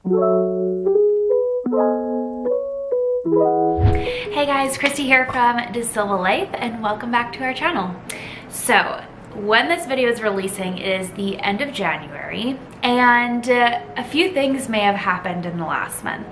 Hey guys, Christy here from DaSilva Life and welcome back to our channel. So when this video is releasing, it is the end of January and a few things may have happened in the last month.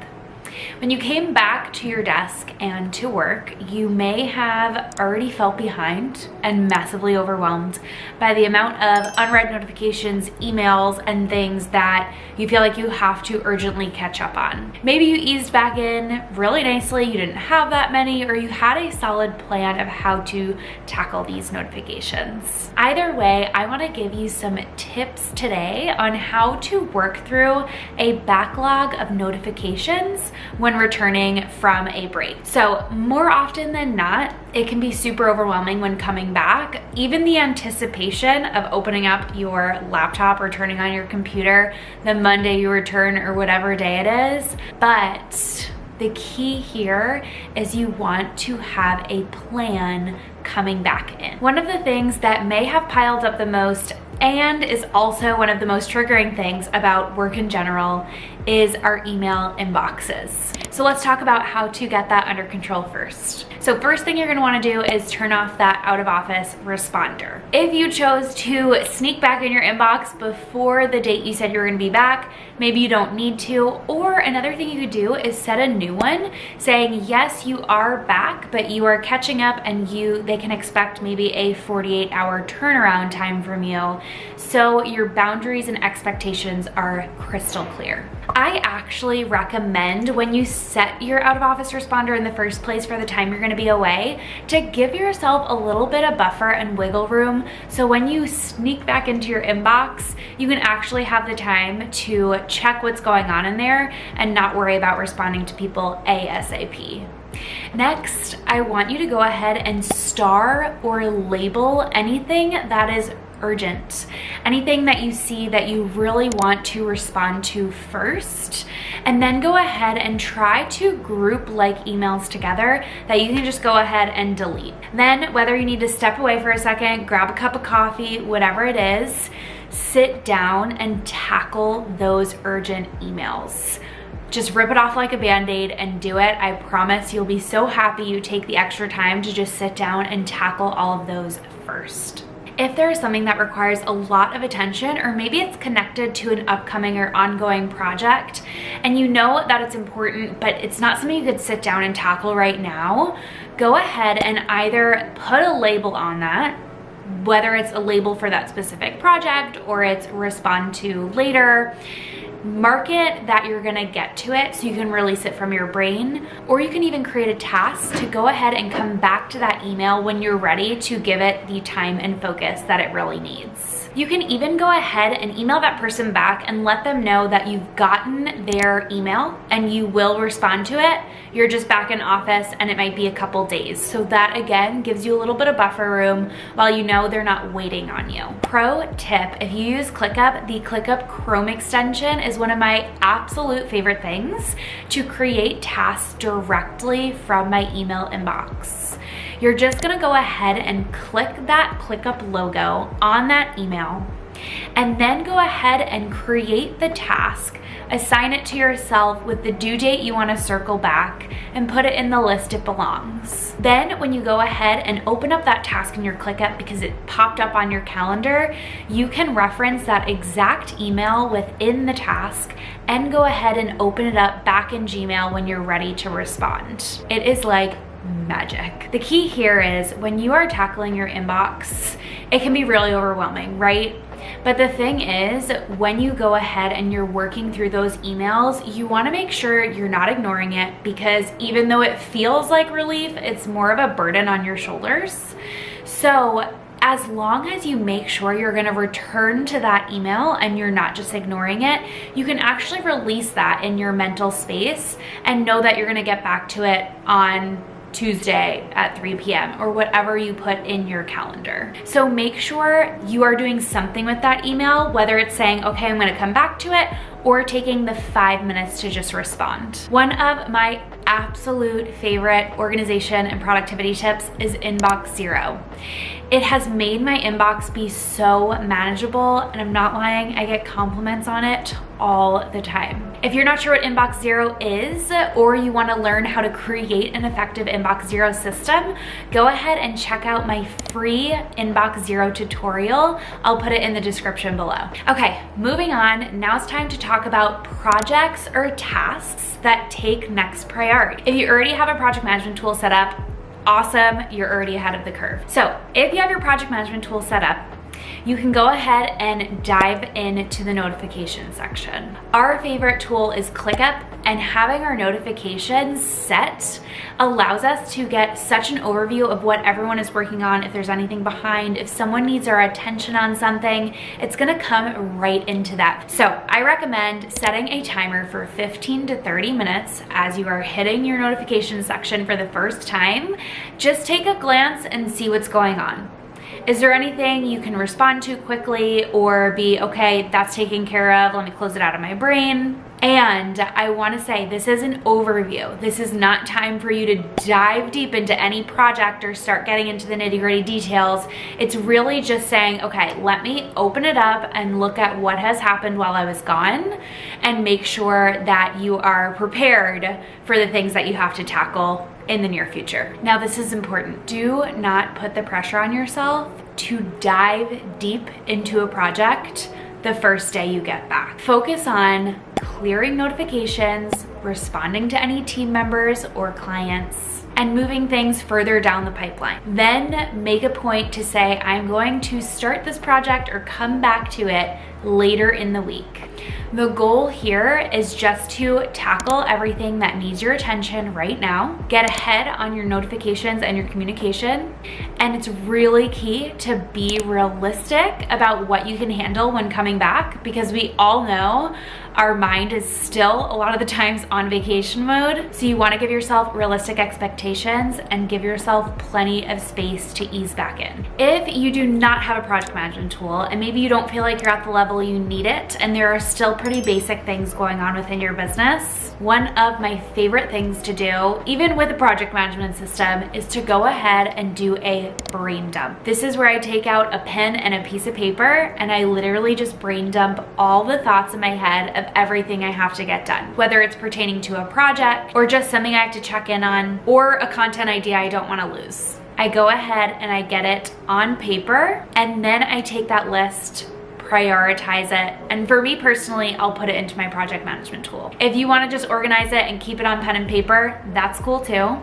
When you came back to your desk and to work, you may have already felt behind and massively overwhelmed by the amount of unread notifications, emails, and things that you feel like you have to urgently catch up on. Maybe you eased back in really nicely, you didn't have that many, or you had a solid plan of how to tackle these notifications. Either way, I want to give you some tips today on how to work through a backlog of notifications when returning from a break. So more often than not, it can be super overwhelming when coming back. Even the anticipation of opening up your laptop or turning on your computer the Monday you return or whatever day it is. But the key here is you want to have a plan coming back in. One of the things that may have piled up the most and is also one of the most triggering things about work in general is our email inboxes. So let's talk about how to get that under control first. So first thing you're gonna wanna do is turn off that out of office responder. If you chose to sneak back in your inbox before the date you said you were gonna be back, maybe you don't need to. Or another thing you could do is set a new one saying, yes, you are back, but you are catching up and they can expect maybe a 48-hour turnaround time from you. So your boundaries and expectations are crystal clear. I actually recommend when you set your out of office responder in the first place for the time you're gonna be away to give yourself a little bit of buffer and wiggle room. So when you sneak back into your inbox, you can actually have the time to check what's going on in there and not worry about responding to people ASAP. Next, I want you to go ahead and star or label anything that is urgent. Anything that you see that you really want to respond to first, and then go ahead and try to group like emails together that you can just go ahead and delete. Then whether you need to step away for a second, grab a cup of coffee, whatever it is, sit down and tackle those urgent emails. Just rip it off like a band-aid and do it. I promise you'll be so happy you take the extra time to just sit down and tackle all of those first. If there is something that requires a lot of attention, or maybe it's connected to an upcoming or ongoing project, and you know that it's important, but it's not something you could sit down and tackle right now, go ahead and either put a label on that, whether it's a label for that specific project or it's respond to later. Mark it that you're gonna get to it so you can release it from your brain, or you can even create a task to go ahead and come back to that email when you're ready to give it the time and focus that it really needs. You can even go ahead and email that person back and let them know that you've gotten their email and you will respond to it. You're just back in office and it might be a couple days. So that again gives you a little bit of buffer room while you know they're not waiting on you. Pro tip, if you use ClickUp, the ClickUp Chrome extension is one of my absolute favorite things to create tasks directly from my email inbox. You're just gonna go ahead and click that ClickUp logo on that email, and then go ahead and create the task, assign it to yourself with the due date you wanna circle back, and put it in the list it belongs. Then when you go ahead and open up that task in your ClickUp because it popped up on your calendar, you can reference that exact email within the task and go ahead and open it up back in Gmail when you're ready to respond. It is like magic. The key here is when you are tackling your inbox, it can be really overwhelming, right? But the thing is, when you go ahead and you're working through those emails, you want to make sure you're not ignoring it, because even though it feels like relief, it's more of a burden on your shoulders. So as long as you make sure you're going to return to that email and you're not just ignoring it, you can actually release that in your mental space and know that you're going to get back to it on Tuesday at 3 p.m. or whatever you put in your calendar. So make sure you are doing something with that email, whether it's saying, okay, I'm gonna come back to it, or taking the 5 minutes to just respond. One of my absolute favorite organization and productivity tips is Inbox Zero. It has made my inbox be so manageable, and I'm not lying, I get compliments on it all the time. If you're not sure what Inbox Zero is, or you want to learn how to create an effective Inbox Zero system, go ahead and check out my free Inbox Zero tutorial. I'll put it in the description below. Okay, moving on, now it's time to talk about projects or tasks that take next priority. If you already have a project management tool set up, awesome, you're already ahead of the curve. So if you have your project management tool set up, you can go ahead and dive into the notification section. Our favorite tool is ClickUp, and having our notifications set allows us to get such an overview of what everyone is working on. If there's anything behind, if someone needs our attention on something, it's gonna come right into that. So I recommend setting a timer for 15 to 30 minutes as you are hitting your notification section for the first time. Just take a glance and see what's going on. Is there anything you can respond to quickly or be, okay, that's taken care of, let me close it out of my brain? And I want to say, this is an overview. This is not time for you to dive deep into any project or start getting into the nitty-gritty details. It's really just saying, okay, let me open it up and look at what has happened while I was gone and make sure that you are prepared for the things that you have to tackle in the near future. Now, this is important. Do not put the pressure on yourself to dive deep into a project the first day you get back. Focus on clearing notifications, responding to any team members or clients, and moving things further down the pipeline. Then make a point to say, I'm going to start this project or come back to it later in the week. The goal here is just to tackle everything that needs your attention right now, get ahead on your notifications and your communication, and it's really key to be realistic about what you can handle when coming back, because we all know our mind is still a lot of the times on vacation mode. So you want to give yourself realistic expectations and give yourself plenty of space to ease back in. If you do not have a project management tool and maybe you don't feel like you're at the level you need it and there are still pretty basic things going on within your business, one of my favorite things to do, even with a project management system, is to go ahead and do a brain dump. This is where I take out a pen and a piece of paper and I literally just brain dump all the thoughts in my head of everything I have to get done, whether it's pertaining to a project or just something I have to check in on or a content idea I don't want to lose. I go ahead and I get it on paper, and then I take that list, prioritize it, and for me personally, I'll put it into my project management tool. If you want to just organize it and keep it on pen and paper, that's cool too.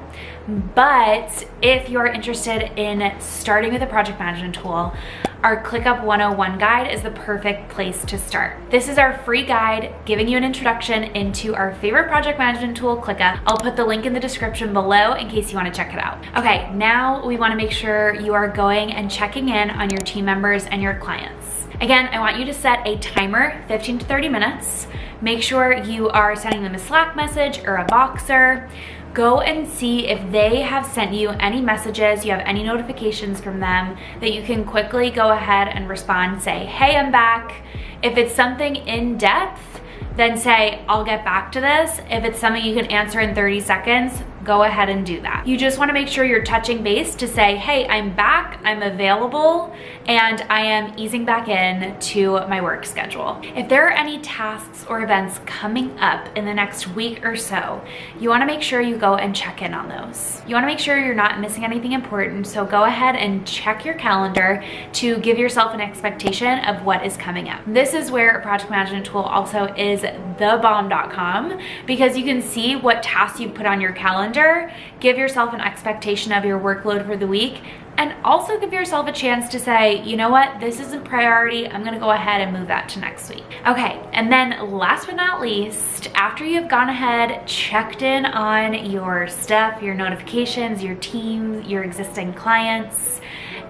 But if you're interested in starting with a project management tool, our ClickUp 101 guide is the perfect place to start. This is our free guide giving you an introduction into our favorite project management tool, ClickUp. I'll put the link in the description below in case you want to check it out. Okay, now we want to make sure you are going and checking in on your team members and your clients. Again, I want you to set a timer, 15 to 30 minutes. Make sure you are sending them a Slack message or a Voxer. Go and see if they have sent you any messages, you have any notifications from them that you can quickly go ahead and respond, say, hey, I'm back. If it's something in depth, then say, I'll get back to this. If it's something you can answer in 30 seconds, go ahead and do that. You just want to make sure you're touching base to say, hey, I'm back, I'm available, and I am easing back in to my work schedule. If there are any tasks or events coming up in the next week or so, you want to make sure you go and check in on those. You want to make sure you're not missing anything important, so go ahead and check your calendar to give yourself an expectation of what is coming up. This is where a project management tool also is thebomb.com, because you can see what tasks you put on your calendar, give yourself an expectation of your workload for the week, and also give yourself a chance to say, you know what, this isn't priority, I'm gonna go ahead and move that to next week. Okay, and then last but not least, after you've gone ahead, checked in on your stuff, your notifications, your team, your existing clients,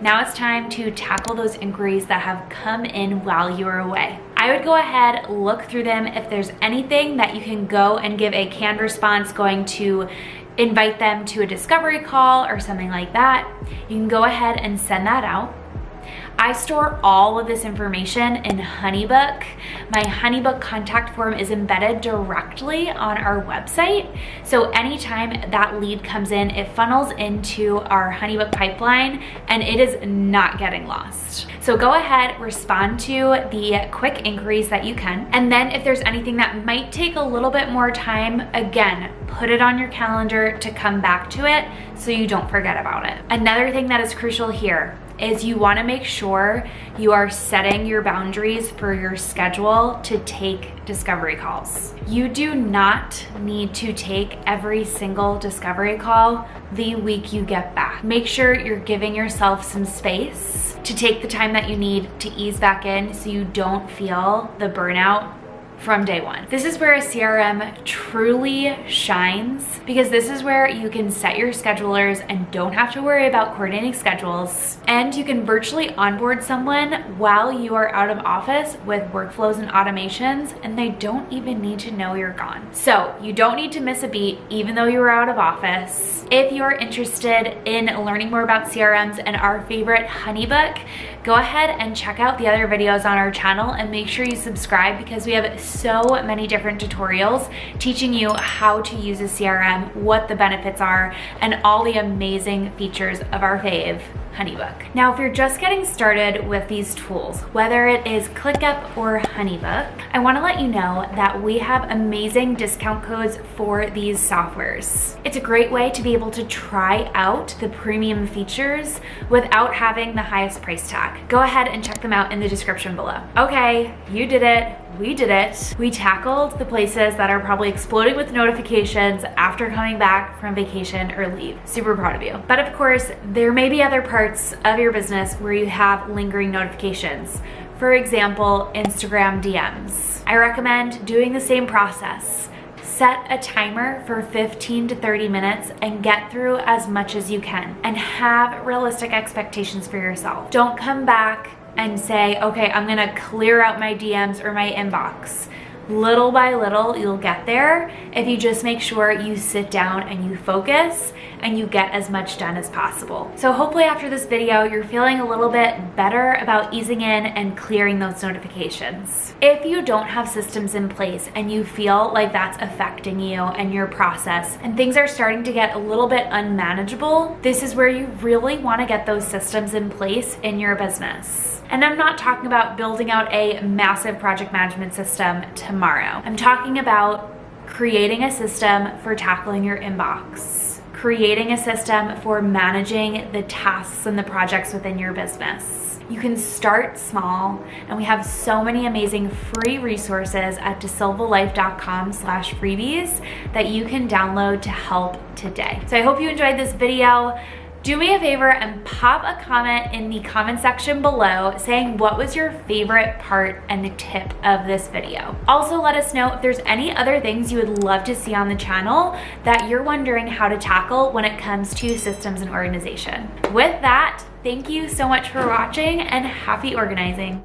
now it's time to tackle those inquiries that have come in while you were away. I would go ahead, look through them. If there's anything that you can go and give a canned response, going to invite them to a discovery call or something like that, you can go ahead and send that out. I store all of this information in Honeybook. My Honeybook contact form is embedded directly on our website. So anytime that lead comes in, it funnels into our Honeybook pipeline and it is not getting lost. So go ahead, respond to the quick inquiries that you can. And then if there's anything that might take a little bit more time, again, put it on your calendar to come back to it so you don't forget about it. Another thing that is crucial here is you want to make sure you are setting your boundaries for your schedule to take discovery calls. You do not need to take every single discovery call the week you get back. Make sure you're giving yourself some space to take the time that you need to ease back in so you don't feel the burnout from day one. This is where a CRM truly shines, because this is where you can set your schedulers and don't have to worry about coordinating schedules. And you can virtually onboard someone while you are out of office with workflows and automations, and they don't even need to know you're gone. So you don't need to miss a beat even though you were out of office. If you're interested in learning more about CRMs and our favorite Honeybook, go ahead and check out the other videos on our channel and make sure you subscribe, because we have so many different tutorials teaching you how to use a CRM, what the benefits are, and all the amazing features of our fave, Honeybook. Now, if you're just getting started with these tools, whether it is ClickUp or Honeybook, I want to let you know that we have amazing discount codes for these softwares. It's a great way to be able to try out the premium features without having the highest price tag. Go ahead and check them out in the description below. Okay, you did it. We did it. We tackled the places that are probably exploding with notifications after coming back from vacation or leave. Super proud of you. But of course, there may be other parts of your business where you have lingering notifications. For example, Instagram DMs. I recommend doing the same process. Set a timer for 15 to 30 minutes and get through as much as you can, and have realistic expectations for yourself. Don't come back and say, okay, I'm gonna clear out my DMs or my inbox. Little by little, you'll get there if you just make sure you sit down and you focus and you get as much done as possible. So hopefully after this video, you're feeling a little bit better about easing in and clearing those notifications. If you don't have systems in place and you feel like that's affecting you and your process, and things are starting to get a little bit unmanageable, this is where you really want to get those systems in place in your business. And I'm not talking about building out a massive project management system tomorrow. I'm talking about creating a system for tackling your inbox, creating a system for managing the tasks and the projects within your business. You can start small, and we have so many amazing free resources at DaSilvaLife.com/freebies that you can download to help today. So I hope you enjoyed this video. Do me a favor and pop a comment in the comment section below saying what was your favorite part and tip of this video. Also, let us know if there's any other things you would love to see on the channel that you're wondering how to tackle when it comes to systems and organization. With that, thank you so much for watching, and happy organizing.